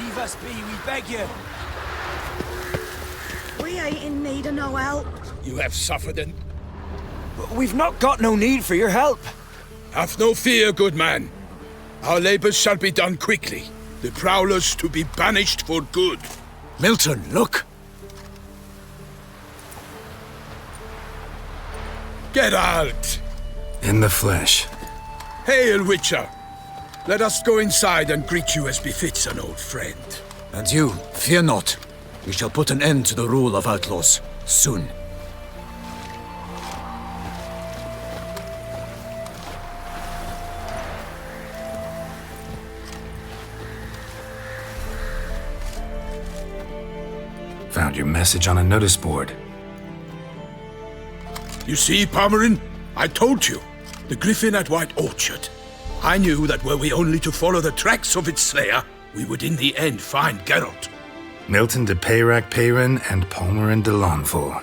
Leave us be, we beg you. We ain't in need of no help. You have suffered and... We've not got no need for your help. Have no fear, good man. Our labors shall be done quickly. The prowlers to be banished for good. Milton, look. Geralt! In the flesh. Hail, Witcher! Let us go inside and greet you as befits an old friend. And you, fear not. We shall put an end to the rule of outlaws, soon. Found your message on a notice board. You see, Palmerin? I told you. The griffin at White Orchard. I knew that were we only to follow the tracks of its slayer, we would in the end find Geralt. Milton de Peyrac Peyrin and Palmerin de Lawnful.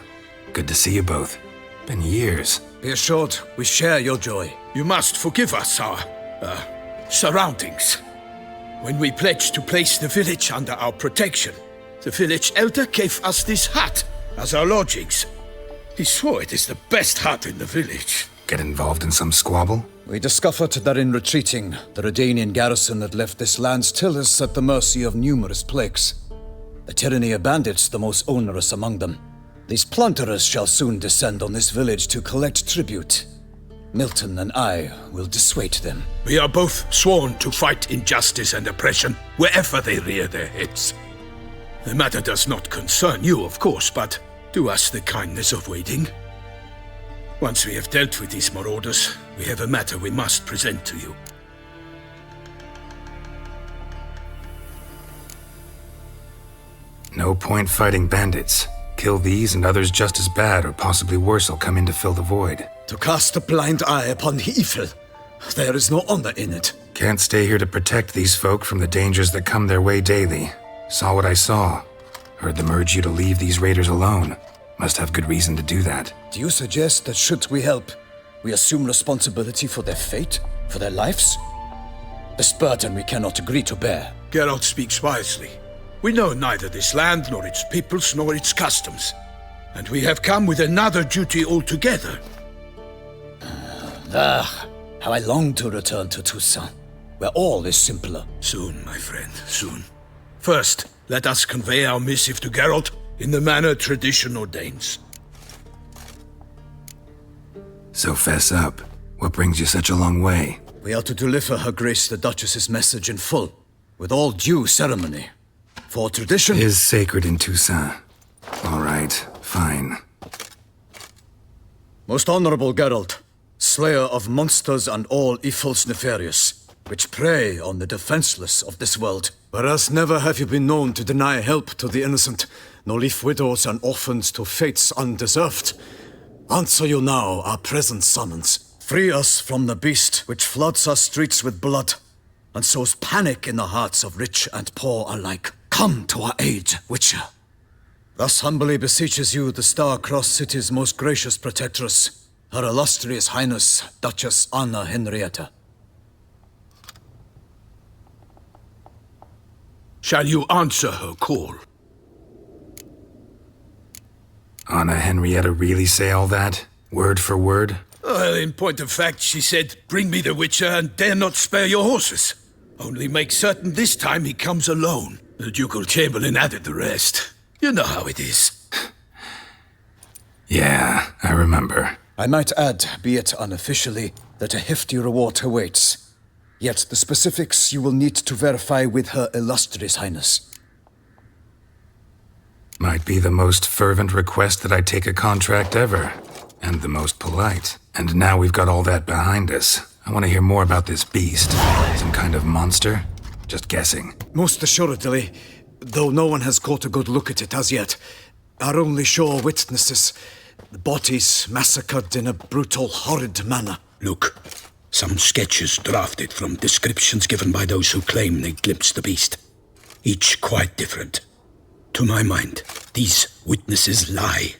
Good to see you both. Been years. Be assured, we share your joy. You must forgive us our, surroundings. When we pledged to place the village under our protection, the village elder gave us this hut as our lodgings. He swore it is the best hut in the village. Get involved in some squabble? We discovered that in retreating, the Redanian garrison had left this land's tillers at the mercy of numerous plagues. The tyranny of bandits the most onerous among them. These plunderers shall soon descend on this village to collect tribute. Milton and I will dissuade them. We are both sworn to fight injustice and oppression wherever they rear their heads. The matter does not concern you, of course, but do us the kindness of waiting. Once we have dealt with these marauders, we have a matter we must present to you. No point fighting bandits. Kill these and others just as bad or possibly worse will come in to fill the void. To cast a blind eye upon the evil. There is no honor in it. Can't stay here to protect these folk from the dangers that come their way daily. Saw what I saw. Heard them urge you to leave these raiders alone. Must have good reason to do that. Do you suggest that should we help, we assume responsibility for their fate, for their lives? This burden we cannot agree to bear. Geralt speaks wisely. We know neither this land, nor its peoples, nor its customs. And we have come with another duty altogether. How I long to return to Toussaint, where all is simpler. Soon, my friend, soon. First, let us convey our missive to Geralt in the manner tradition ordains. So fess up. What brings you such a long way? We are to deliver Her Grace the Duchess's message in full, with all due ceremony. For tradition is sacred in Toussaint. All right, fine. Most honorable Geralt, slayer of monsters and all evils nefarious, which prey on the defenseless of this world. Whereas never have you been known to deny help to the innocent, nor leave widows and orphans to fates undeserved. Answer you now our present summons. Free us from the beast which floods our streets with blood, and sows panic in the hearts of rich and poor alike. Come to our aid, Witcher. Thus humbly beseeches you the Star-Crossed City's most gracious protectress, Her Illustrious Highness, Duchess Anna Henrietta. Shall you answer her call? Anna Henrietta really say all that? Word for word? Well, in point of fact, she said, "Bring me the Witcher and dare not spare your horses. Only make certain this time he comes alone." The Ducal Chamberlain added the rest. You know how it is. Yeah, I remember. I might add, be it unofficially, that a hefty reward awaits. Yet the specifics you will need to verify with Her Illustrious Highness. Might be the most fervent request that I take a contract ever. And the most polite. And now we've got all that behind us. I want to hear more about this beast. Some kind of monster? Just guessing. Most assuredly, though no one has caught a good look at it as yet. Our only sure witnesses. The bodies massacred in a brutal, horrid manner. Look, some sketches drafted from descriptions given by those who claim they glimpsed the beast. Each quite different. To my mind, these witnesses lie.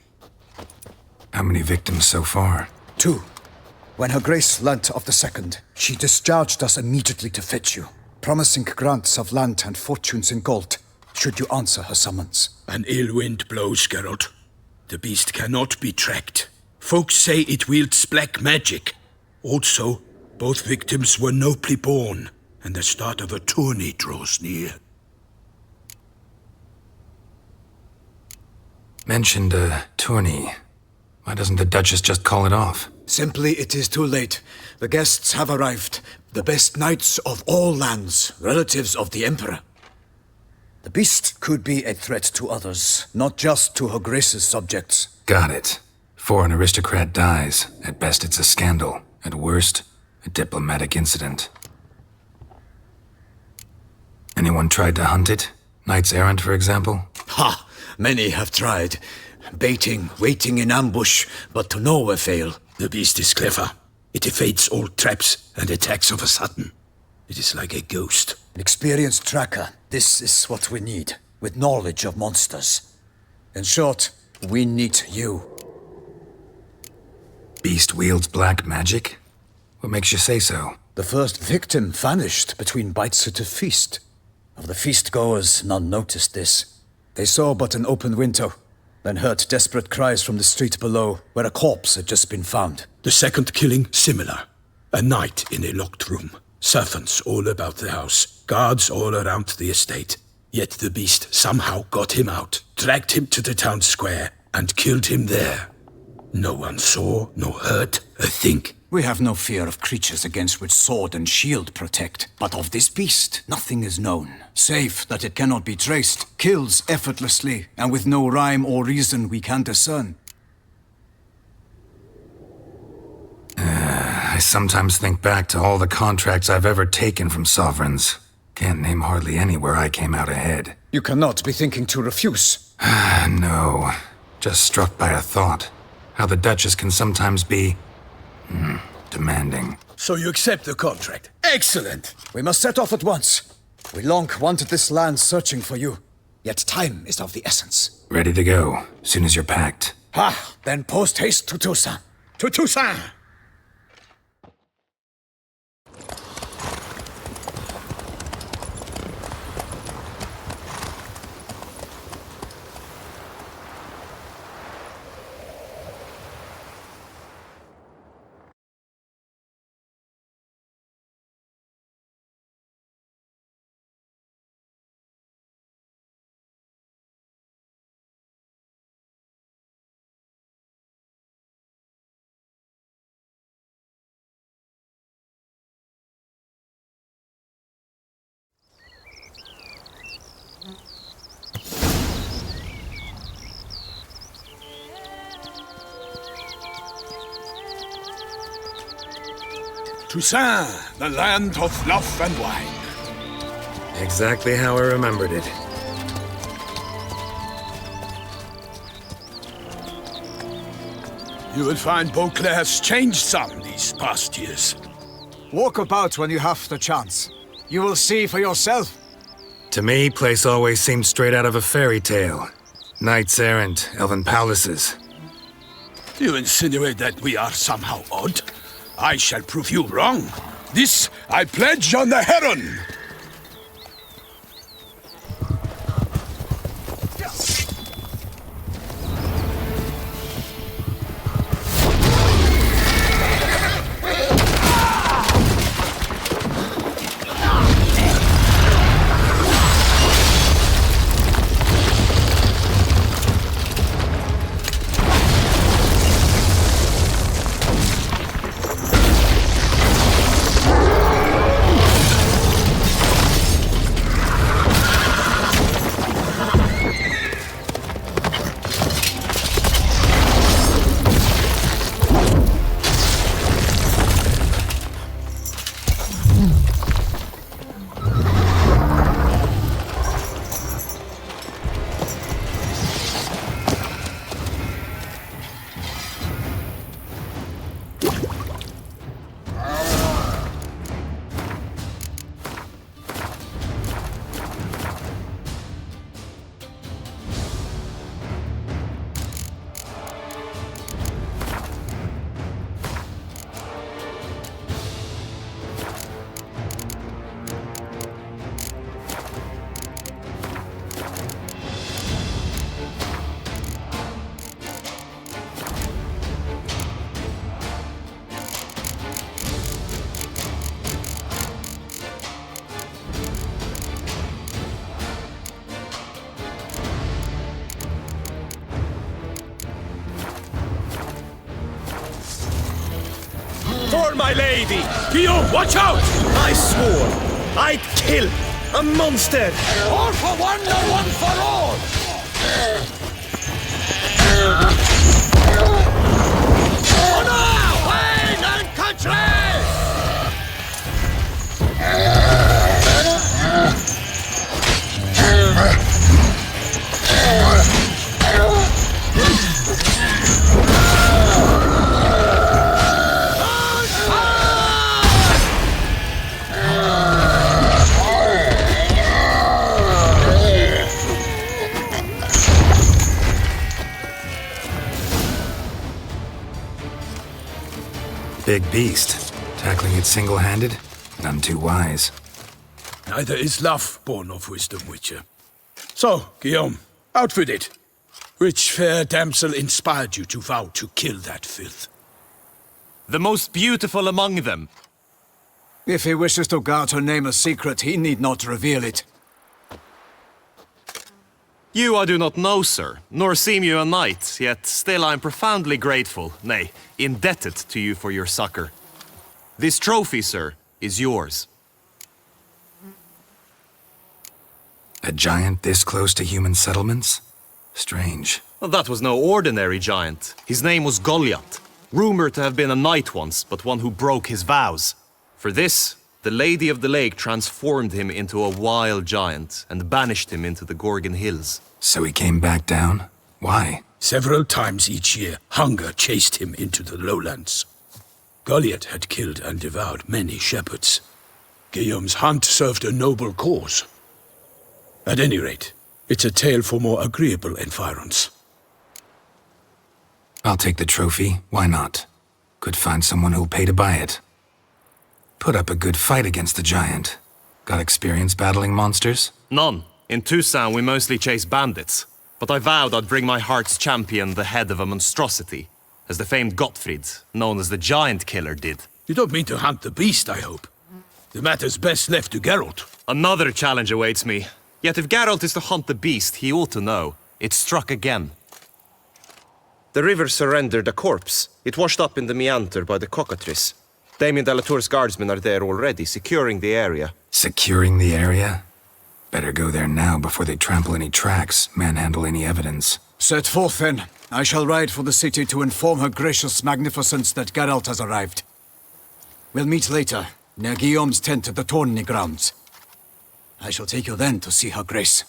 How many victims so far? 2. When Her Grace learnt of the second, she discharged us immediately to fetch you. promising grants of land and fortunes in gold, should you answer her summons. An ill wind blows, Geralt. The beast cannot be tracked. Folks say it wields black magic. Also, both victims were nobly born, and the start of a tourney draws near. Mentioned a tourney. Why doesn't the Duchess just call it off? Simply, it is too late. The guests have arrived. The best knights of all lands, relatives of the Emperor. The beast could be a threat to others, not just to her grace's subjects. Got it. Before an aristocrat dies, at best it's a scandal. At worst, a diplomatic incident. Anyone tried to hunt it? Knights errant, for example? Ha! Many have tried. Baiting, waiting in ambush, but to no avail. The beast is clever. It evades all traps and attacks of a sudden. It is like a ghost. An experienced tracker. This is what we need, with knowledge of monsters. In short, we need you. Beast wields black magic? What makes you say so? The first victim vanished between bites at a feast. Of the feast-goers, none noticed this. They saw but an open window, then heard desperate cries from the street below, where a corpse had just been found. The second killing, similar. A knight in a locked room. Servants all about the house. Guards all around the estate. Yet the beast somehow got him out, dragged him to the town square, and killed him there. No one saw, nor heard a thing. We have no fear of creatures against which sword and shield protect. But of this beast, nothing is known. Save that it cannot be traced, kills effortlessly, and with no rhyme or reason we can discern. I sometimes think back to all the contracts I've ever taken from sovereigns. Can't name hardly any where I came out ahead. You cannot be thinking to refuse. No. Just struck by a thought. How the Duchess can sometimes be... demanding. So you accept the contract. Excellent! We must set off at once. We long wanted this land searching for you. Yet time is of the essence. Ready to go, soon as you're packed. Ha! Then post haste to Toussaint. To Toussaint! Toussaint, the land of fluff and wine. Exactly how I remembered it. You will find Beauclair's changed some these past years. Walk about when you have the chance. You will see for yourself. To me, place always seemed straight out of a fairy tale. Knights errant, elven palaces. You insinuate that we are somehow odd? I shall prove you wrong. This I pledge on the Heron! for my lady! Guillaume, watch out! I swore I'd kill a monster! All for one and one for all! Honor, Wayne, and country! Big beast. Tackling it single-handed? None too wise. Neither is love born of wisdom, Witcher. So, Guillaume, out with it. Which fair damsel inspired you to vow to kill that filth? The most beautiful among them. If he wishes to guard her name a secret, he need not reveal it. You I do not know, sir, nor seem you a knight, yet still I am profoundly grateful, nay, indebted to you for your succor. This trophy, sir, is yours. A giant this close to human settlements? Strange. Well, that was no ordinary giant. His name was Goliath, rumored to have been a knight once, but one who broke his vows. For this, the Lady of the Lake transformed him into a wild giant and banished him into the Gorgon Hills. So he came back down? Why? Several times each year, hunger chased him into the lowlands. Goliath had killed and devoured many shepherds. Guillaume's hunt served a noble cause. At any rate, it's a tale for more agreeable environs. I'll take the trophy. Why not? Could find someone who'll pay to buy it. Put up a good fight against the giant. Got experience battling monsters? None. In Toussaint we mostly chase bandits. But I vowed I'd bring my heart's champion the head of a monstrosity, as the famed Gottfried, known as the Giant Killer, did. You don't mean to hunt the beast, I hope. The matter's best left to Geralt. Another challenge awaits me. Yet if Geralt is to hunt the beast, he ought to know. It struck again. The river surrendered a corpse. It washed up in the meander by the cockatrice. Damien de la Tour's guardsmen are there already, securing the area. Securing the area? Better go there now before they trample any tracks, manhandle any evidence. Set forth, then. I shall ride for the city to inform her gracious magnificence that Geralt has arrived. We'll meet later, near Guillaume's tent at the Tourney grounds. I shall take you then to see her grace.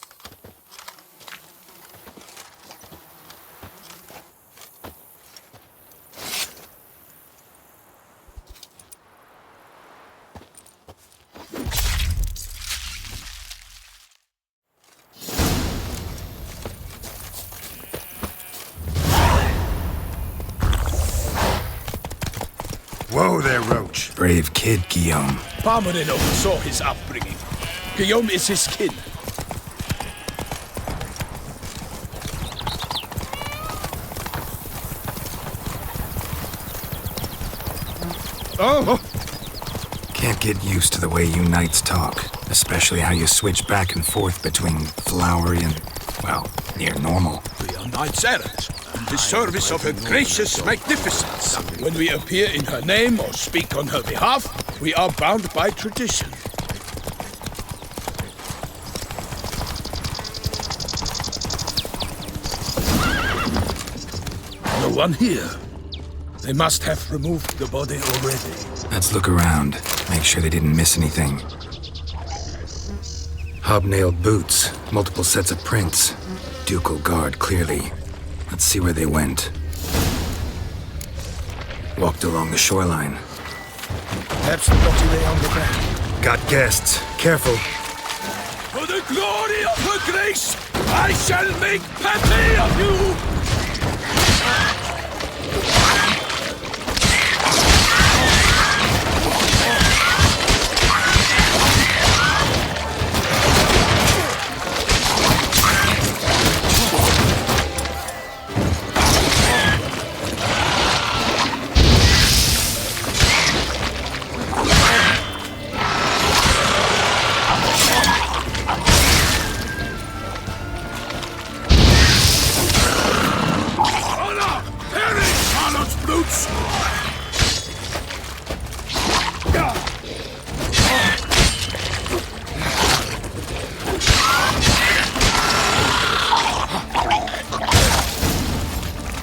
Whoa there, Roach. Brave kid, Guillaume. Parmarin oversaw his upbringing. Guillaume is his kin. Oh! Can't get used to the way you knights talk, especially how you switch back and forth between flowery and, well, near normal. We are knights errant, in the service of her gracious magnificence. When we appear in her name or speak on her behalf, we are bound by tradition. No one here. They must have removed the body already. Let's look around, make sure they didn't miss anything. Hobnailed boots, multiple sets of prints. Ducal guard, clearly. Let's see where they went. Walked along the shoreline. Perhaps the body lay on the ground. Got guests. Careful. For the glory of her grace, I shall make pate of you!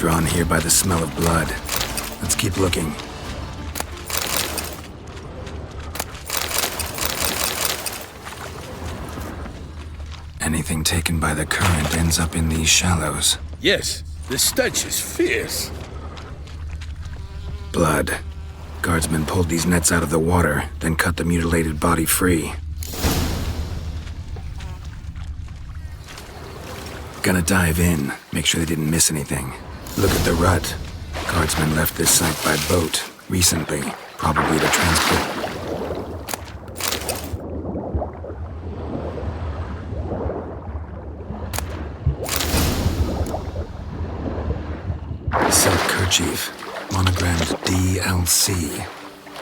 Drawn here by the smell of blood. Let's keep looking. Anything taken by the current ends up in these shallows. Yes, the stench is fierce. Blood. Guardsmen pulled these nets out of the water, then cut the mutilated body free. Gonna dive in, make sure they didn't miss anything. Look at the rut. Guardsmen left this site by boat, recently, probably to transport. Silk kerchief, monogrammed DLC.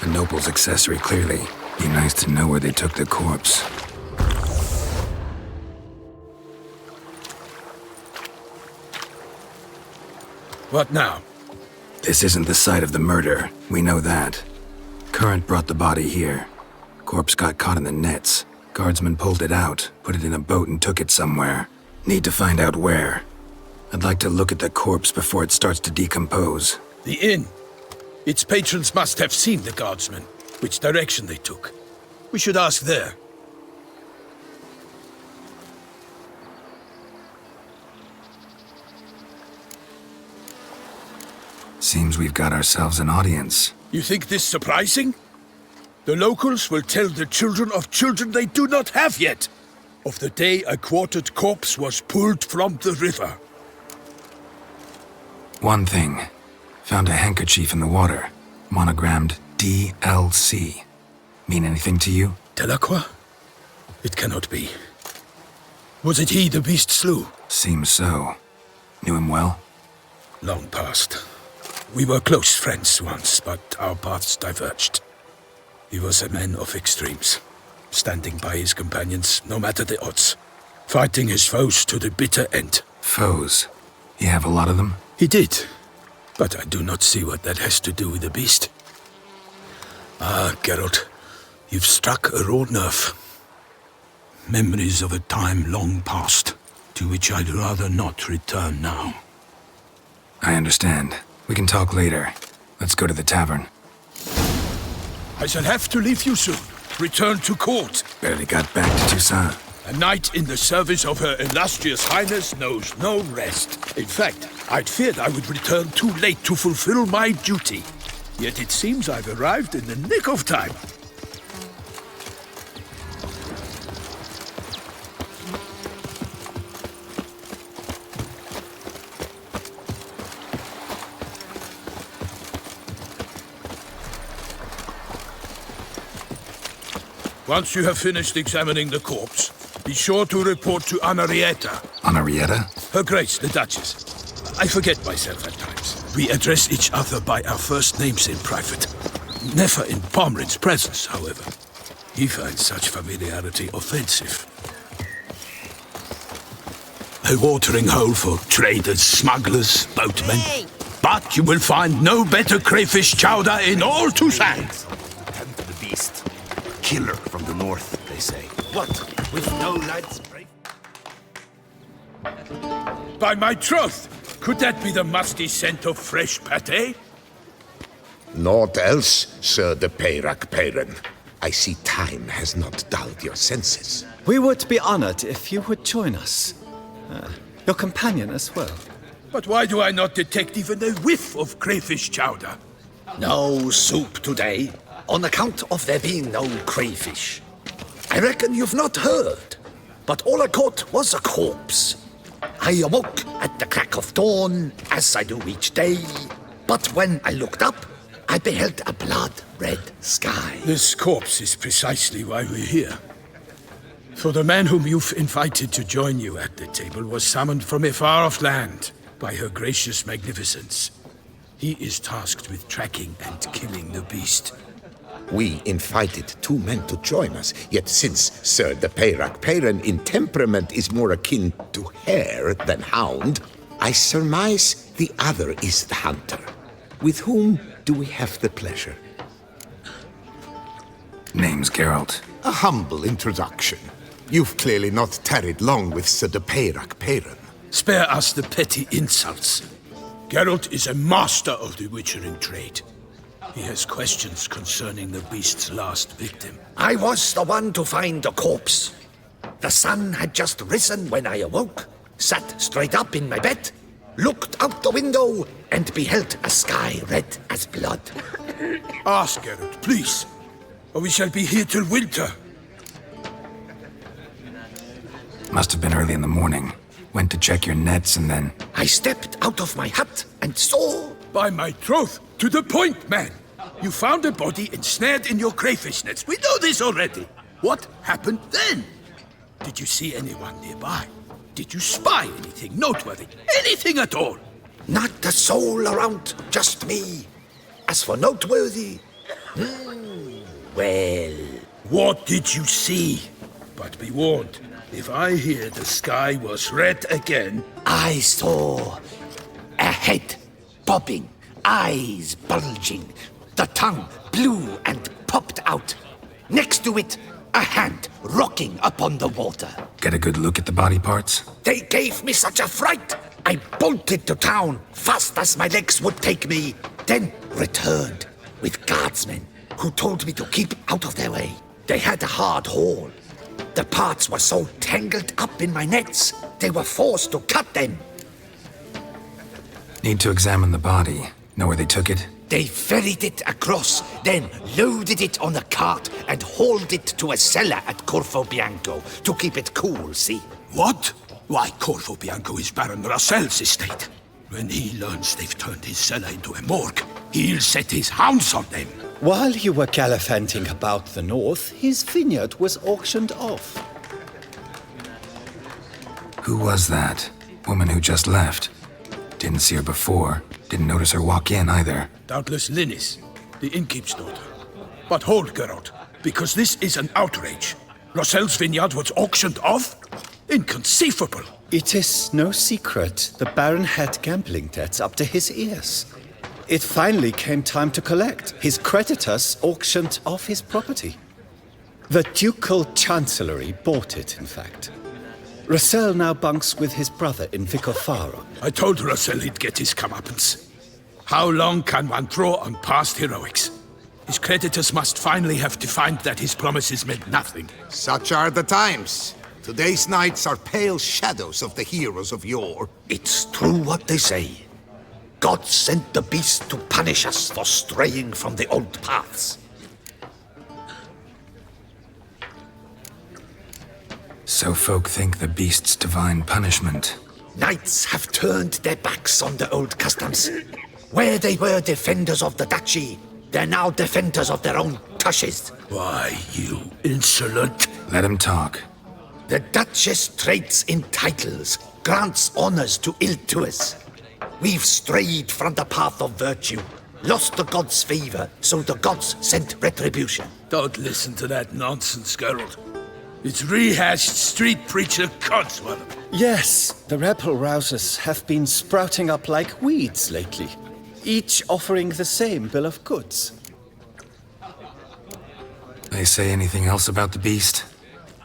A noble's accessory, clearly. Be nice to know where they took the corpse. What now? This isn't the site of the murder. We know that. Current brought the body here. Corpse got caught in the nets. Guardsmen pulled it out, put it in a boat and took it somewhere. Need to find out where. I'd like to look at the corpse before it starts to decompose. The inn. Its patrons must have seen the guardsmen, which direction they took. We should ask there. Seems we've got ourselves an audience. You think this surprising? The locals will tell the children of children they do not have yet, of the day a quartered corpse was pulled from the river. One thing. Found a handkerchief in the water. Monogrammed DLC. Mean anything to you? Delacroix? It cannot be. Was it he the beast slew? Seems so. Knew him well? Long past. We were close friends once, but our paths diverged. He was a man of extremes, standing by his companions no matter the odds, fighting his foes to the bitter end. Foes? You have a lot of them? He did, but I do not see what that has to do with the beast. Ah, Geralt, you've struck a raw nerve. Memories of a time long past, to which I'd rather not return now. I understand. We can talk later. Let's go to the tavern. I shall have to leave you soon. Return to court. Barely got back to Toussaint. A knight in the service of Her Illustrious Highness knows no rest. In fact, I'd feared I would return too late to fulfill my duty. Yet it seems I've arrived in the nick of time. Once you have finished examining the corpse, be sure to report to Anarietta. Anarietta? Her Grace, the Duchess. I forget myself at times. We address each other by our first names in private. Never in Pomrin's presence, however. He finds such familiarity offensive. A watering hole for traders, smugglers, boatmen. Hey! But you will find no better crayfish chowder in all Toussaint. And the beast. Killer from the north, they say. What? With no lights? By my troth, could that be the musty scent of fresh pâté? Naught else, Sir de Peyrac-Peyran. I see time has not dulled your senses. We would be honored if you would join us. Your companion as well. But why do I not detect even a whiff of crayfish chowder? No soup today, on account of there being no crayfish. I reckon you've not heard, but all I caught was a corpse. I awoke at the crack of dawn, as I do each day, but when I looked up, I beheld a blood-red sky. This corpse is precisely why we're here. For the man whom you've invited to join you at the table was summoned from a far-off land by her gracious magnificence. He is tasked with tracking and killing the beast. We invited two men to join us, yet since Sir de Peyrac-Peyran in temperament is more akin to hare than hound, I surmise the other is the hunter. With whom do we have the pleasure? Name's Geralt. A humble introduction. You've clearly not tarried long with Sir de Peyrac-Peyran. Spare us the petty insults. Geralt is a master of the witchering trade. He has questions concerning the beast's last victim. I was the one to find the corpse. The sun had just risen when I awoke, sat straight up in my bed, looked out the window, and beheld a sky red as blood. Ask Geralt, please, or we shall be here till winter. Must have been early in the morning. Went to check your nets and then... I stepped out of my hut and saw... By my troth, to the point, man. You found a body ensnared in your crayfish nets. We know this already. What happened then? Did you see anyone nearby? Did you spy anything noteworthy? Anything at all? Not a soul around, just me. As for noteworthy... well... What did you see? But be warned, if I hear the sky was red again... I saw a head bobbing, eyes bulging, the tongue blue and popped out. Next to it, a hand rocking upon the water. Get a good look at the body parts? They gave me such a fright. I bolted to town fast as my legs would take me, then returned with guardsmen who told me to keep out of their way. They had a hard haul. The parts were so tangled up in my nets, they were forced to cut them. Need to examine the body. Know where they took it? They ferried it across, then loaded it on a cart and hauled it to a cellar at Corvo Bianco to keep it cool, see? What? Why, Corvo Bianco is Baron Russell's estate. When he learns they've turned his cellar into a morgue, he'll set his hounds on them. While you were gallivanting about the north, his vineyard was auctioned off. Who was that? Woman who just left. Didn't see her before. Didn't notice her walk in either. Doubtless Linnis, the innkeep's daughter. But hold, Geralt, because this is an outrage. Russell's vineyard was auctioned off? Inconceivable. It is no secret the Baron had gambling debts up to his ears. It finally came time to collect. His creditors auctioned off his property. The Ducal Chancellery bought it, in fact. Russell now bunks with his brother in Vicofaro. I told Russell he'd get his comeuppance. How long can one draw on past heroics? His creditors must finally have defined that his promises meant nothing. Such are the times. Today's knights are pale shadows of the heroes of yore. It's true what they say. God sent the beast to punish us for straying from the old paths. So folk think the beast's divine punishment. Knights have turned their backs on the old customs. Where they were defenders of the duchy, they're now defenders of their own tushes. Why, you insolent... Let him talk. The Duchess trades in titles, grants honors to ill-doers. We've strayed from the path of virtue, lost the gods' favor, so the gods sent retribution. Don't listen to that nonsense, Geralt. It's rehashed street preacher codswallop. Yes, the rebel rousers have been sprouting up like weeds lately, each offering the same bill of goods. They say anything else about the beast?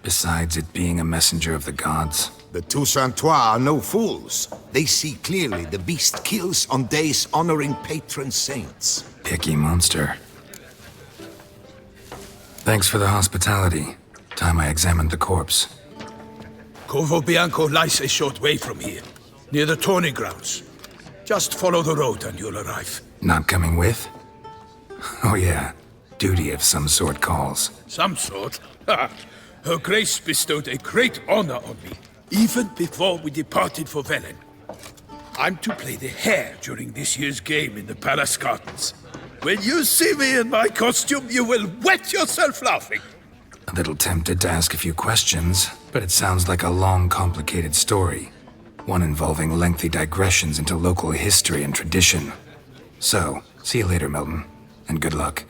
Besides it being a messenger of the gods? The Toussaintois are no fools. They see clearly the beast kills on days honoring patron saints. Picky monster. Thanks for the hospitality. Time I examined the corpse. Corvo Bianco lies a short way from here, near the tourney grounds. Just follow the road and you'll arrive. Not coming with? Oh yeah, duty of some sort calls. Some sort? Ha! Her Grace bestowed a great honor on me, even before we departed for Velen. I'm to play the hare during this year's game in the palace gardens. When you see me in my costume, you will wet yourself laughing. A little tempted to ask a few questions, but it sounds like a long, complicated story. One involving lengthy digressions into local history and tradition. So, see you later, Milton, and good luck.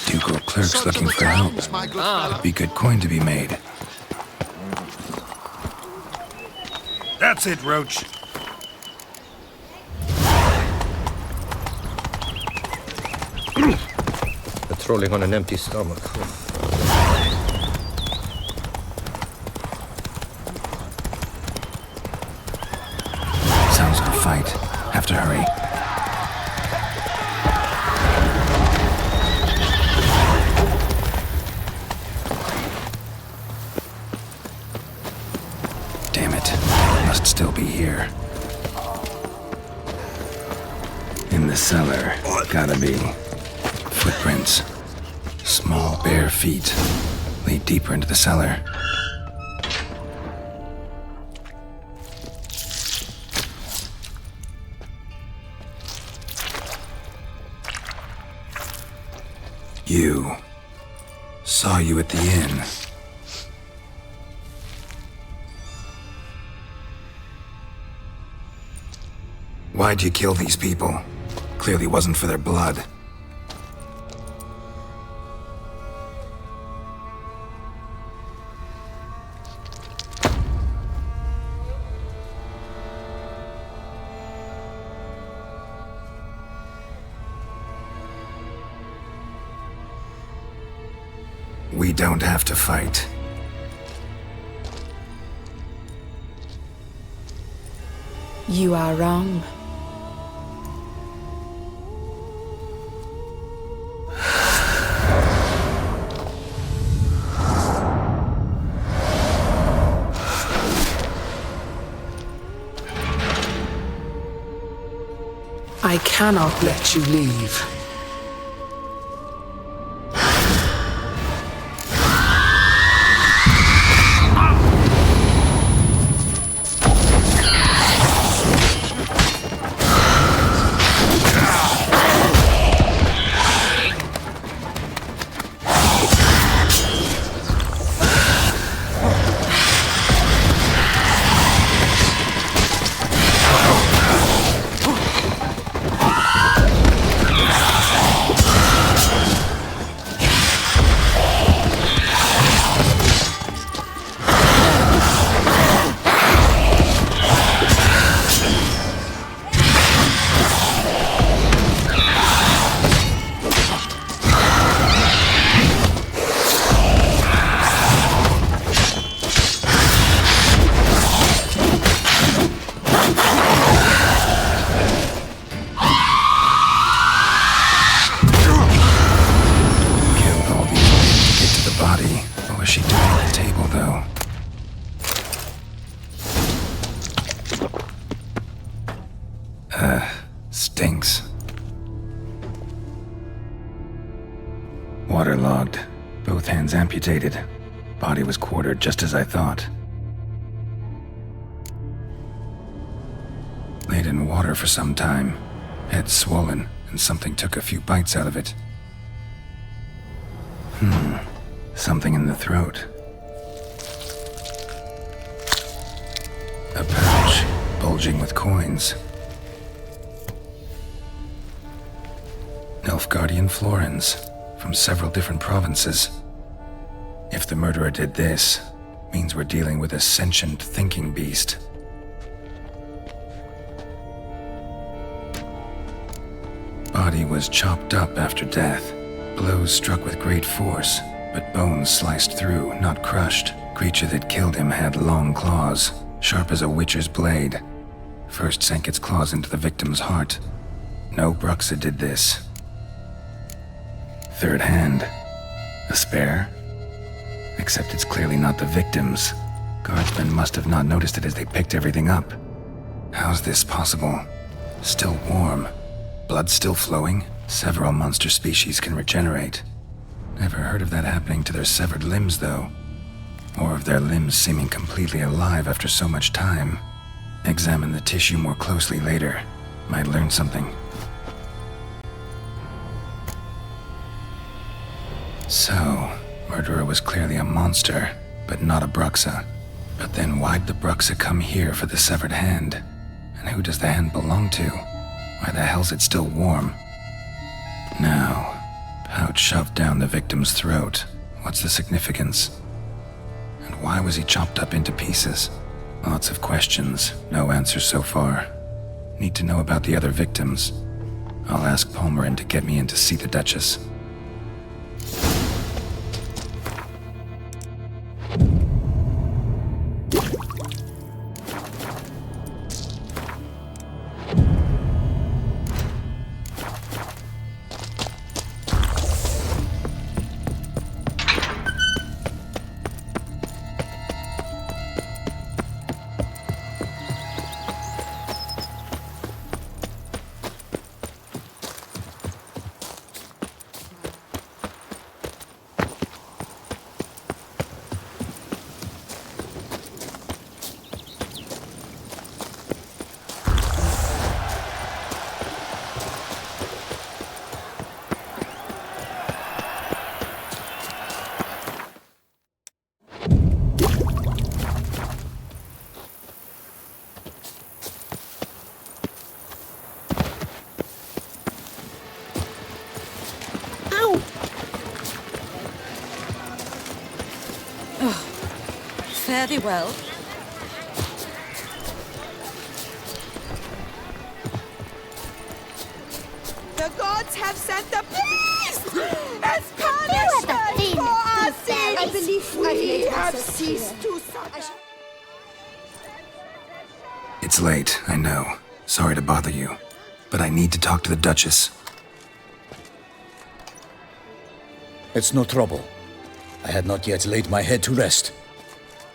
Ducal clerks looking for help. Be good coin to be made. That's it, Roach. The Trolling on an empty stomach. Sounds like a fight. Have to hurry. Damn it. It must still be here. In the cellar. Gotta be. Footprints. Small, bare feet. Lead deeper into the cellar. You. Saw you at the inn. Why'd you kill these people? Clearly wasn't for their blood. We don't have to fight. You are wrong. I cannot let you leave. Stinks. Waterlogged. Both hands amputated. Body was quartered just as I thought. Laid in water for some time. Head swollen, and something took a few bites out of it. Something in the throat. A pouch, bulging with coins. Nilfgaardian florins, from several different provinces. If the murderer did this, means we're dealing with a sentient thinking beast. Body was chopped up after death. Blows struck with great force, but bones sliced through, not crushed. Creature that killed him had long claws, sharp as a witcher's blade. First sank its claws into the victim's heart. No Bruxa did this. Third hand. A spare? Except it's clearly not the victim's. Guardsmen must have not noticed it as they picked everything up. How's this possible? Still warm. Blood still flowing? Several monster species can regenerate. Never heard of that happening to their severed limbs, though. Or of their limbs seeming completely alive after so much time. Examine the tissue more closely later. Might learn something. So, murderer was clearly a monster, but not a Bruxa. But then why'd the Bruxa come here for the severed hand? And who does the hand belong to? Why the hell's it still warm? Now, pouch shoved down the victim's throat. What's the significance? And why was he chopped up into pieces? Lots of questions, no answers so far. Need to know about the other victims. I'll ask Palmerin to get me in to see the Duchess. Fare thee well. The gods have sent the beast as punishment for our sins. I believe we have ceased to suffer. It's late, I know. Sorry to bother you. But I need to talk to the Duchess. It's no trouble. I had not yet laid my head to rest.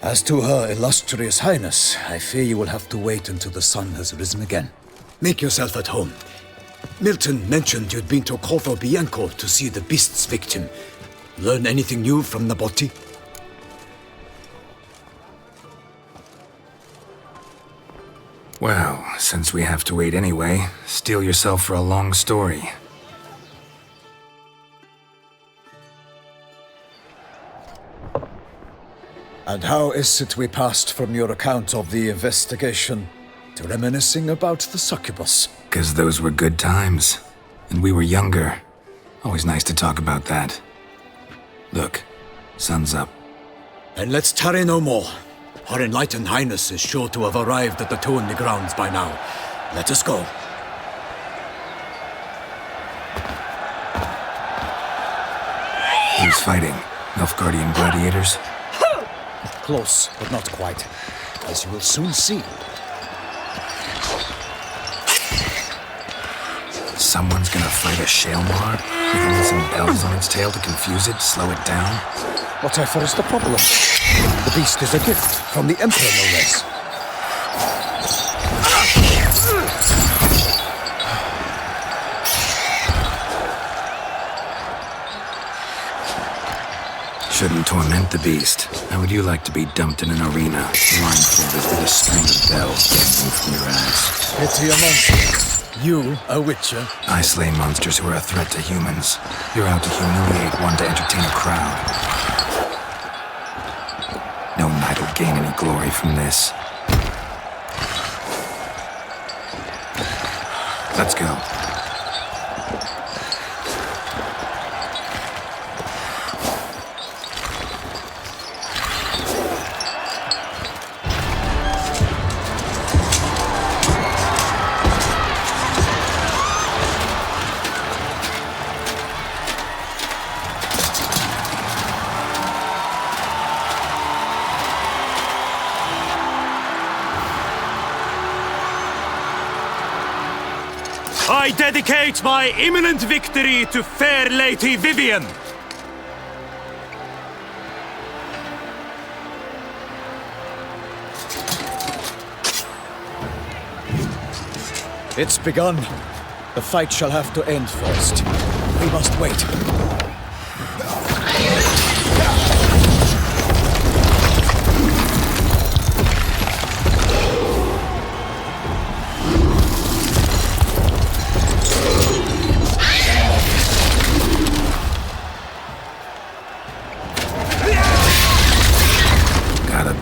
As to her illustrious highness, I fear you will have to wait until the sun has risen again. Make yourself at home. Milton mentioned you'd been to Corvo Bianco to see the beast's victim. Learn anything new from Nabotti? Well, since we have to wait anyway, steel yourself for a long story. And how is it we passed from your account of the investigation to reminiscing about the succubus? 'Cause those were good times. And we were younger. Always nice to talk about that. Look, sun's up. Then let's tarry no more. Her enlightened highness is sure to have arrived at the Tony grounds by now. Let us go. Who's fighting? Nilfgaardian gladiators? Close, but not quite. As you will soon see. Someone's gonna fight a Shealmar? With only some bells on its tail to confuse it, slow it down? Whatever is the problem? The beast is a gift from the Emperor, no less. Shouldn't torment the beast. How would you like to be dumped in an arena, blindfolded with a string of bells dangling from your ass? Pity a monster. You, a witcher? I slay monsters who are a threat to humans. You're out to humiliate one to entertain a crowd. No knight will gain any glory from this. Let's go. I dedicate my imminent victory to fair Lady Vivian. It's begun. The fight shall have to end first. We must wait.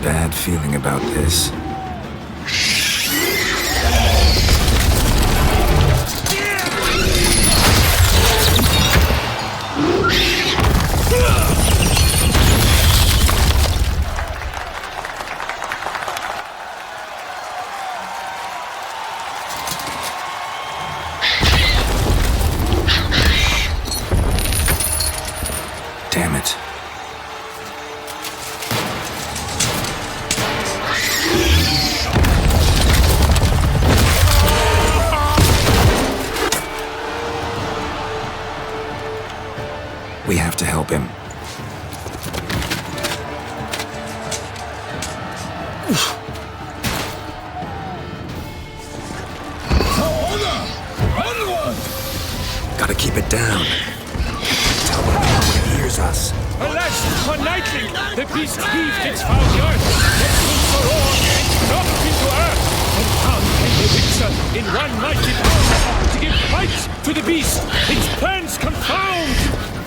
Bad feeling about this. Damn it. We have to help him. Gotta keep it down. Tell him when he hears us. Alas, for knightly, the beast heaved its foul earth, yet once for all, it dropped into earth. And down came the Witcher in one mighty power to give fight to the beast. Its plans confound.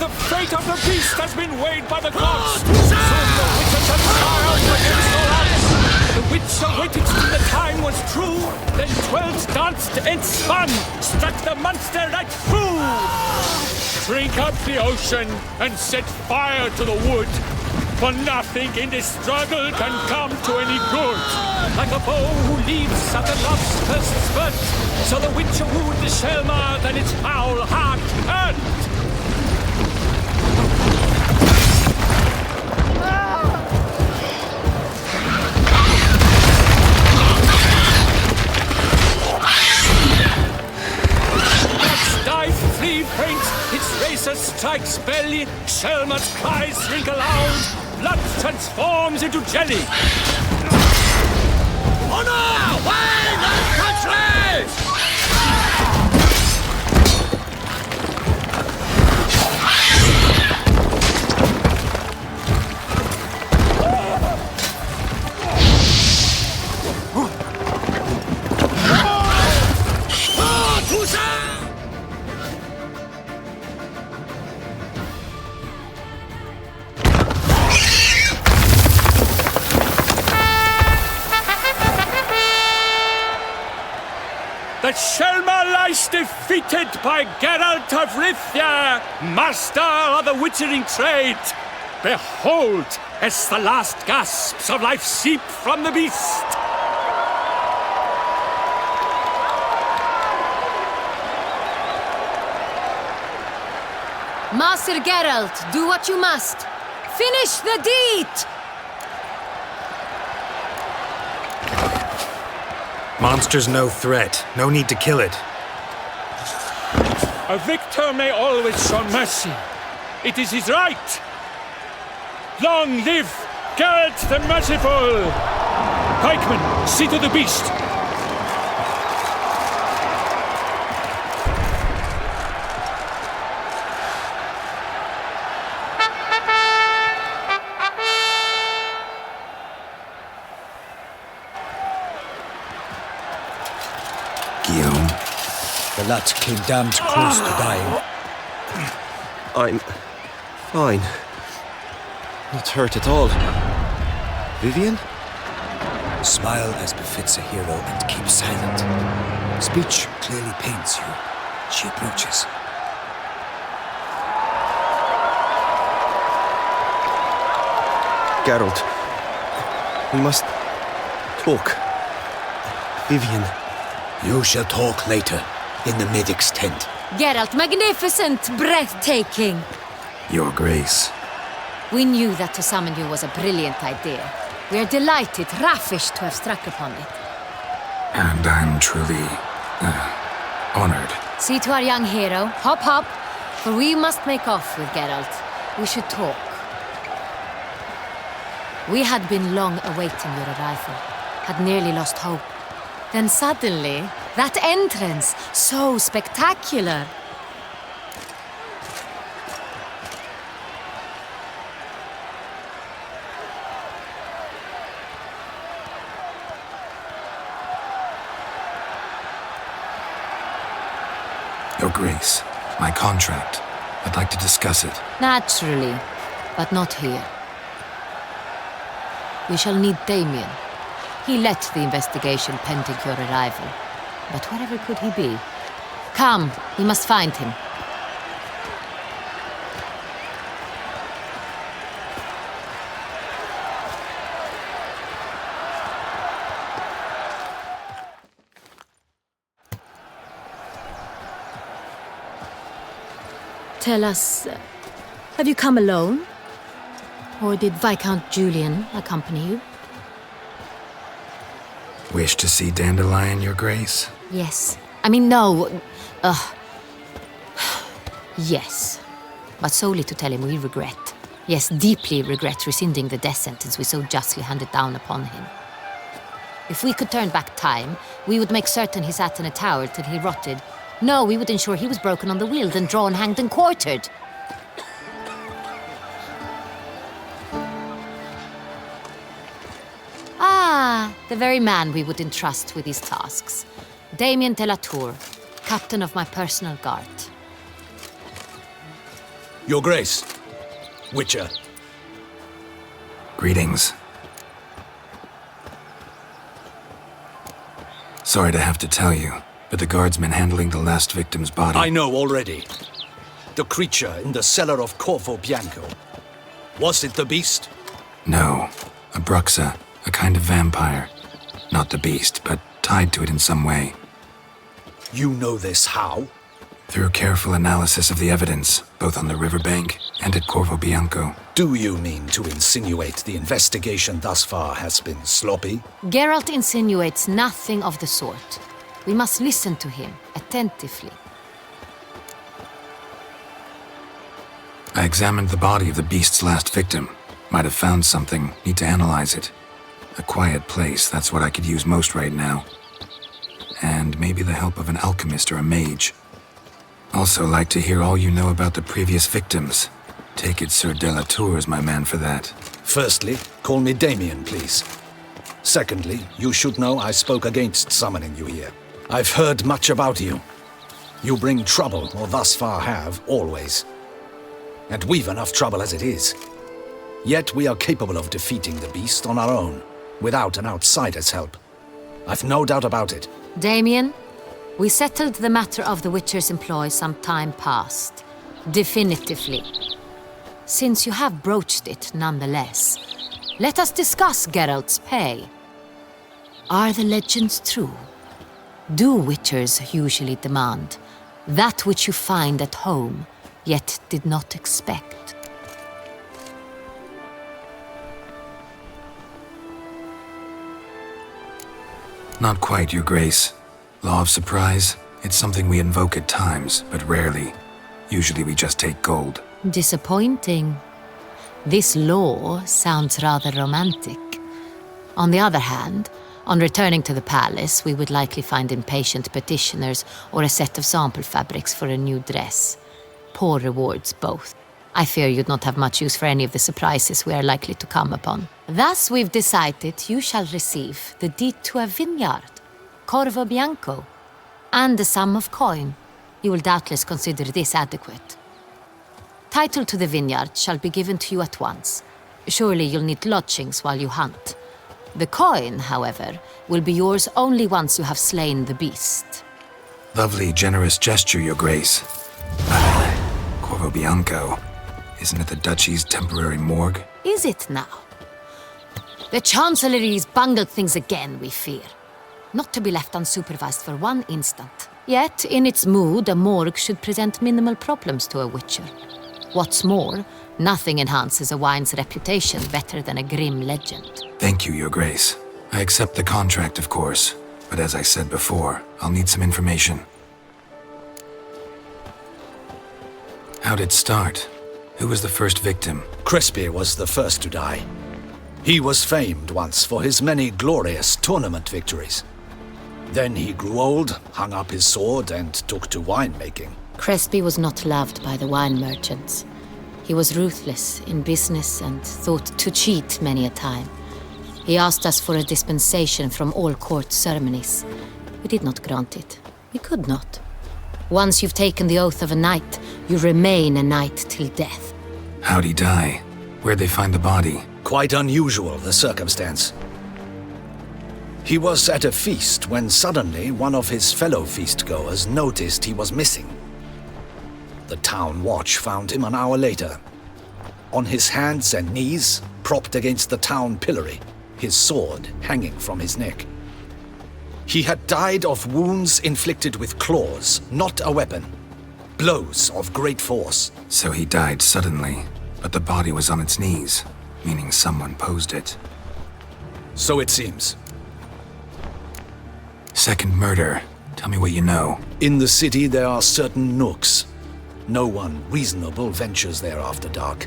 The fate of the beast has been weighed by the gods. Soon the Witcher shall triumph against all odds. The Witcher waited till the time was true, then 12 danced and spun, struck the monster right through. Drink up the ocean and set fire to the wood. For nothing in this struggle can come to any good. Like a bow who leaves at the love's first spurt, so the witcher wooed the Shealmar, then its foul heart turned. Free faint, its razor strikes belly, Shealmar's cries ring aloud, blood transforms into jelly. Honor! Wine and country! The Shealmar lies defeated by Geralt of Rivia, master of the witchering trade. Behold, as the last gasps of life seep from the beast. Master Geralt, do what you must. Finish the deed! Monster's no threat. No need to kill it. A victor may always show mercy. It is his right. Long live Geralt the Merciful! Pikeman, see to the beast. The lad came damned close to dying. I'm fine. Not hurt at all. Vivian? Smile as befits a hero and keep silent. Speech clearly pains you. She approaches. Geralt, we must talk. Vivian. You shall talk later, in the medic's tent. Geralt, magnificent, breathtaking. Your Grace. We knew that to summon you was a brilliant idea. We are delighted, ravished to have struck upon it. And I'm truly honored. See to our young hero. Hop, hop. For we must make off with Geralt. We should talk. We had been long awaiting your arrival. Had nearly lost hope. Then suddenly, that entrance, so spectacular. Your Grace, my contract. I'd like to discuss it. Naturally, but not here. We shall need Damien. He led the investigation pending your arrival. But wherever could he be? Come, we must find him. Tell us, have you come alone? Or did Viscount Julian accompany you? Wish to see Dandelion, Your Grace? Yes. I mean, no. Yes. But solely to tell him we regret. Yes, deeply regret rescinding the death sentence we so justly handed down upon him. If we could turn back time, we would make certain he sat in a tower till he rotted. No, we would ensure he was broken on the wheel, then drawn, hanged, and quartered. Ah, the very man we would entrust with these tasks. Damien de la Tour, captain of my personal guard. Your Grace, Witcher. Greetings. Sorry to have to tell you, but the guardsman handling the last victim's body... I know already. The creature in the cellar of Corvo, Bianco. Was it the beast? No. A Bruxa, a kind of vampire. Not the beast, but tied to it in some way. You know this how? Through careful analysis of the evidence, both on the Riverbank and at Corvo Bianco. Do you mean to insinuate the investigation thus far has been sloppy? Geralt insinuates nothing of the sort. We must listen to him attentively. I examined the body of the beast's last victim. Might have found something, need to analyze it. A quiet place, that's what I could use most right now. And maybe the help of an alchemist or a mage. Also like to hear all you know about the previous victims. Take it Sir Delatour is my man for that. Firstly, call me Damien, please. Secondly, you should know I spoke against summoning you here. I've heard much about you. You bring trouble, or thus far have, always. And we've enough trouble as it is. Yet we are capable of defeating the beast on our own, without an outsider's help. I've no doubt about it. Damien, we settled the matter of the Witcher's employ some time past. Definitively. Since you have broached it nonetheless, let us discuss Geralt's pay. Are the legends true? Do Witchers usually demand that which you find at home, yet did not expect? Not quite, Your Grace. Law of surprise, it's something we invoke at times, but rarely. Usually we just take gold. Disappointing. This law sounds rather romantic. On the other hand, on returning to the palace, we would likely find impatient petitioners or a set of sample fabrics for a new dress. Poor rewards both. I fear you'd not have much use for any of the surprises we are likely to come upon. Thus, we've decided you shall receive the deed to a vineyard, Corvo Bianco, and a sum of coin. You will doubtless consider this adequate. Title to the vineyard shall be given to you at once. Surely you'll need lodgings while you hunt. The coin, however, will be yours only once you have slain the beast. Lovely, generous gesture, Your Grace. Corvo Bianco. Isn't it the Duchy's temporary morgue? Is it now? The Chancellery's bungled things again, we fear. Not to be left unsupervised for one instant. Yet, in its mood, a morgue should present minimal problems to a Witcher. What's more, nothing enhances a wine's reputation better than a grim legend. Thank you, Your Grace. I accept the contract, of course. But as I said before, I'll need some information. How'd it start? Who was the first victim? Crespi was the first to die. He was famed once for his many glorious tournament victories. Then he grew old, hung up his sword, and took to winemaking. Crespi was not loved by the wine merchants. He was ruthless in business and thought to cheat many a time. He asked us for a dispensation from all court ceremonies. We did not grant it. We could not. Once you've taken the oath of a knight, you remain a knight till death. How'd he die? Where'd they find the body? Quite unusual, the circumstance. He was at a feast when suddenly one of his fellow feastgoers noticed he was missing. The town watch found him an hour later. On his hands and knees, propped against the town pillory, his sword hanging from his neck. He had died of wounds inflicted with claws, not a weapon. Blows of great force. So he died suddenly, but the body was on its knees, meaning someone posed it. So it seems. Second murder. Tell me what you know. In the city there are certain nooks. No one reasonable ventures there after dark.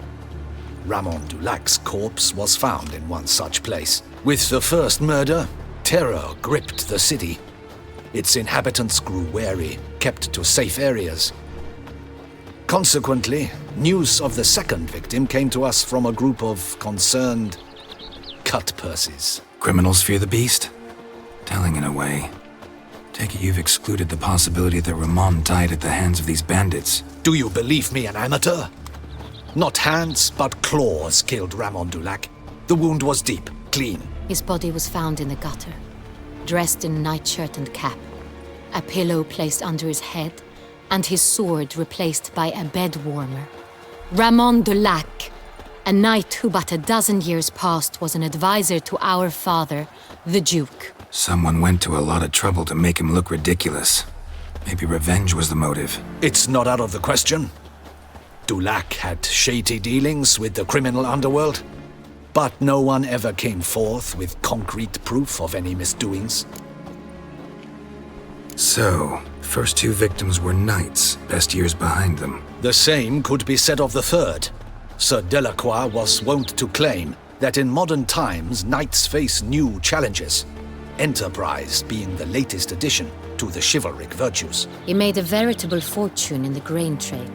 Ramon Dulac's corpse was found in one such place. With the first murder, terror gripped the city. Its inhabitants grew wary, kept to safe areas. Consequently, news of the second victim came to us from a group of concerned cut-purses. Criminals fear the beast? Telling in a way. Take it you've excluded the possibility that Ramon died at the hands of these bandits. Do you believe me an amateur? Not hands, but claws killed Ramon Dulac. The wound was deep, clean. His body was found in the gutter, dressed in nightshirt and cap, a pillow placed under his head, and his sword replaced by a bed warmer. Ramon Dulac, A knight who but a dozen years past was an advisor to our father, the Duke. Someone went to a lot of trouble to make him look ridiculous. Maybe revenge was the motive. It's not out of the question. Dulac had shady dealings with the criminal underworld, but no one ever came forth with concrete proof of any misdoings. So, first two victims were knights, best years behind them. The same could be said of the third. Sir Delacroix was wont to claim that in modern times knights face new challenges, enterprise being the latest addition to the chivalric virtues. He made a veritable fortune in the grain trade.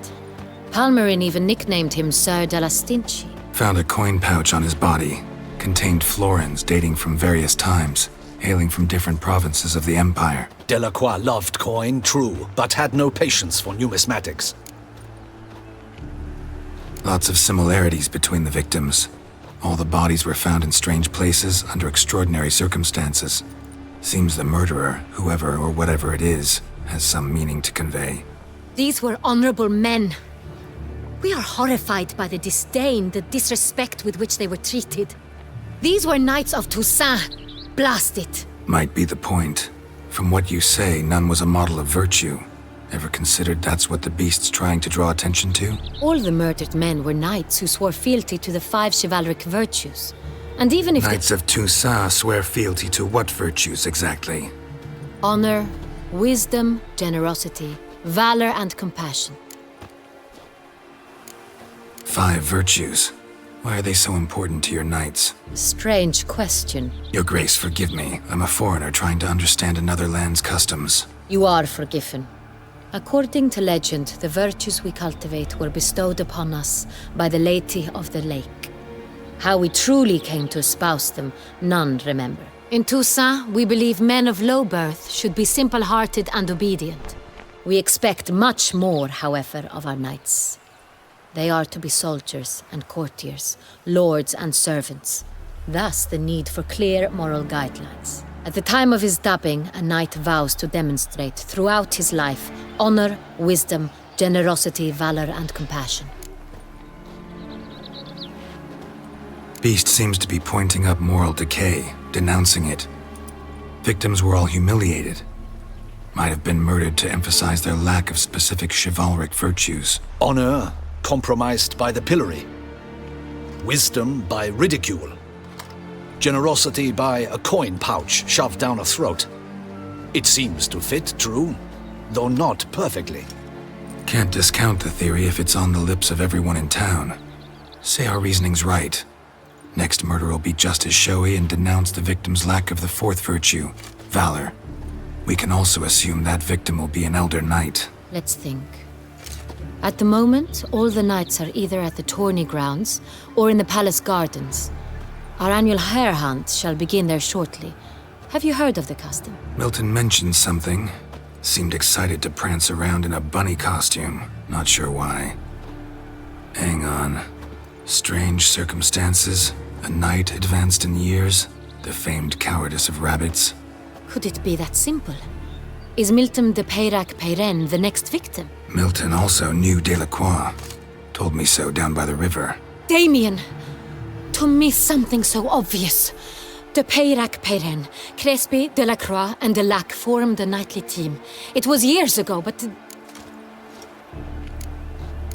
Palmerin even nicknamed him Sir de la Stinchi. Found a coin pouch on his body. Contained florins dating from various times, hailing from different provinces of the Empire. Delacroix loved coin, true, but had no patience for numismatics. Lots of similarities between the victims. All the bodies were found in strange places under extraordinary circumstances. Seems the murderer, whoever or whatever it is, has some meaning to convey. These were honorable men. We are horrified by the disdain, the disrespect with which they were treated. These were Knights of Toussaint. Blast it. Might be the point. From what you say, none was a model of virtue. Ever considered that's what the beast's trying to draw attention to? All the murdered men were knights who swore fealty to the 5 chivalric virtues. And even if Knights of Toussaint swear fealty to what virtues exactly? honor, wisdom, generosity, valor, and compassion. 5 virtues. Why are they so important to your knights? Strange question. Your Grace, forgive me. I'm a foreigner trying to understand another land's customs. You are forgiven. According to legend, the virtues we cultivate were bestowed upon us by the Lady of the Lake. How we truly came to espouse them, none remember. In Toussaint, we believe men of low birth should be simple-hearted and obedient. We expect much more, however, of our knights. They are to be soldiers and courtiers, lords and servants. Thus, the need for clear moral guidelines. At the time of his dubbing, a knight vows to demonstrate throughout his life honor, wisdom, generosity, valor, and compassion. Beast seems to be pointing up moral decay, denouncing it. Victims were all humiliated. Might have been murdered to emphasize their lack of specific chivalric virtues. Honor compromised by the pillory. Wisdom by ridicule. Generosity by a coin pouch shoved down a throat. It seems to fit, true, though not perfectly. Can't discount the theory if it's on the lips of everyone in town. Say our reasoning's right. Next murder will be just as showy and denounce the victim's lack of the 4th virtue, valor. We can also assume that victim will be an elder knight. Let's think. At the moment, all the knights are either at the tourney grounds or in the palace gardens. Our annual hare hunt shall begin there shortly. Have you heard of the custom? Milton mentioned something. Seemed excited to prance around in a bunny costume. Not sure why. Hang on. Strange circumstances. A knight advanced in years. The famed cowardice of rabbits. Could it be that simple? Is Milton de Peyrac-Peyren the next victim? Milton also knew Delacroix. Told me so down by the river. Damien! To miss something so obvious. De Peyrac-Peyren, Crespi, Delacroix, and Delac formed a knightly team. It was years ago, but...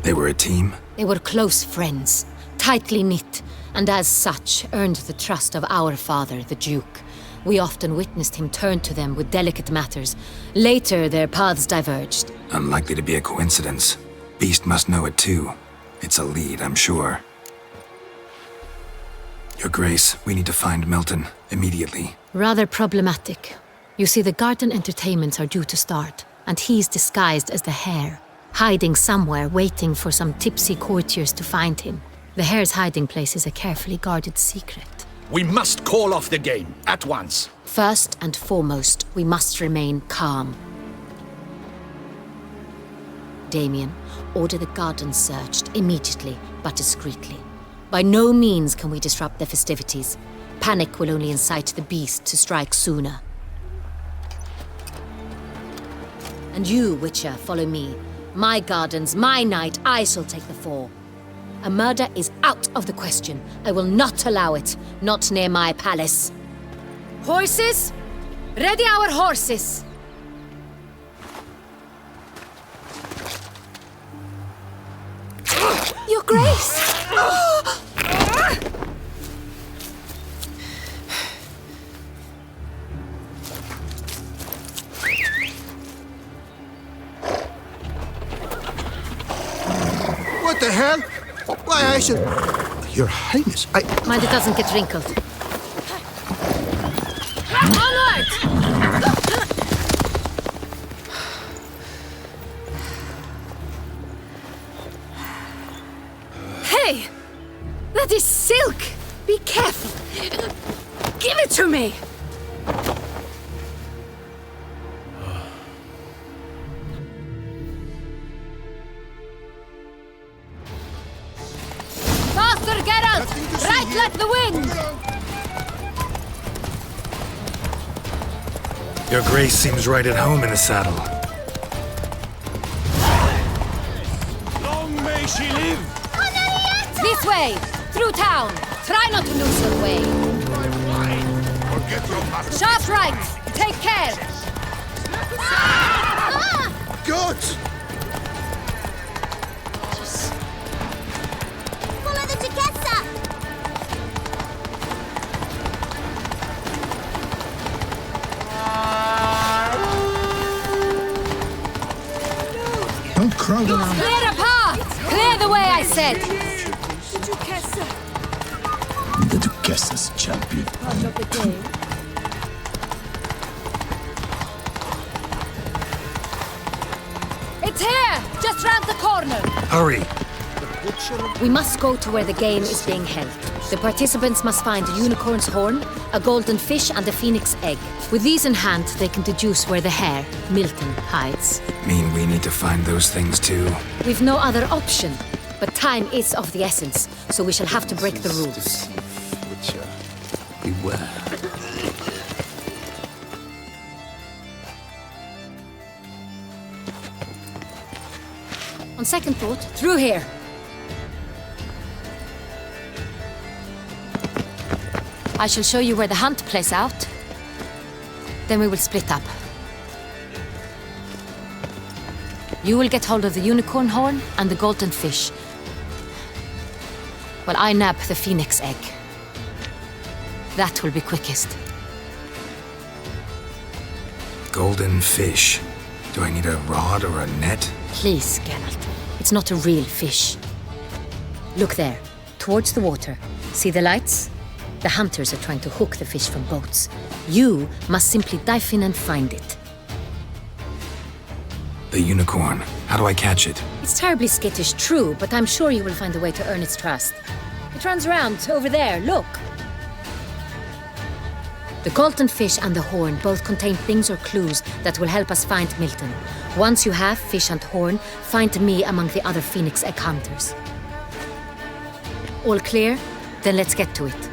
They were a team? They were close friends, tightly knit, and as such earned the trust of our father, the Duke. We often witnessed him turn to them with delicate matters. Later, their paths diverged. Unlikely to be a coincidence. Beast must know it too. It's a lead, I'm sure. Your Grace, we need to find Milton, immediately. Rather problematic. You see, the garden entertainments are due to start, and he's disguised as the hare, hiding somewhere, waiting for some tipsy courtiers to find him. The hare's hiding place is a carefully guarded secret. We must call off the game, at once. First and foremost, we must remain calm. Damien, order the garden searched immediately, but discreetly. By no means can we disrupt the festivities. Panic will only incite the beast to strike sooner. And you, Witcher, follow me. My gardens, my night, I shall take the fall. A murder is out of the question. I will not allow it. Not near my palace. Horses? Ready our horses! Your Grace! What the hell? Why, I should... Your Highness, Mind it doesn't get wrinkled. Onward! Hey! That is silk! Be careful! Give it to me! Faster, Geralt! Right like the wind! Your Grace seems right at home in the saddle. Long may she live! This way! Through town! Try not to lose your way! Sharp right! Take care! Good! Follow the Chikessa! Don't crowd around. Clear a path! Clear the way, I said! The Duchess's champion. It's here! Just round the corner! Hurry! We must go to where the game is being held. The participants must find a unicorn's horn, a golden fish, and a phoenix egg. With these in hand, they can deduce where the hare, Milton, hides. Mean we need to find those things too? We've no other option. But time is of the essence, so we shall have to break the rules. Beware. On second thought, through here. I shall show you where the hunt plays out. Then we will split up. You will get hold of the unicorn horn and the golden fish. While I nab the phoenix egg. That will be quickest. Golden fish. Do I need a rod or a net? Please, Geralt. It's not a real fish. Look there, towards the water. See the lights? The hunters are trying to hook the fish from boats. You must simply dive in and find it. The unicorn. How do I catch it? It's terribly skittish, true, but I'm sure you will find a way to earn its trust. It runs around over there, look. The golden fish and the horn both contain things or clues that will help us find Milton. Once you have fish and horn, find me among the other phoenix egg hunters. All clear? Then let's get to it.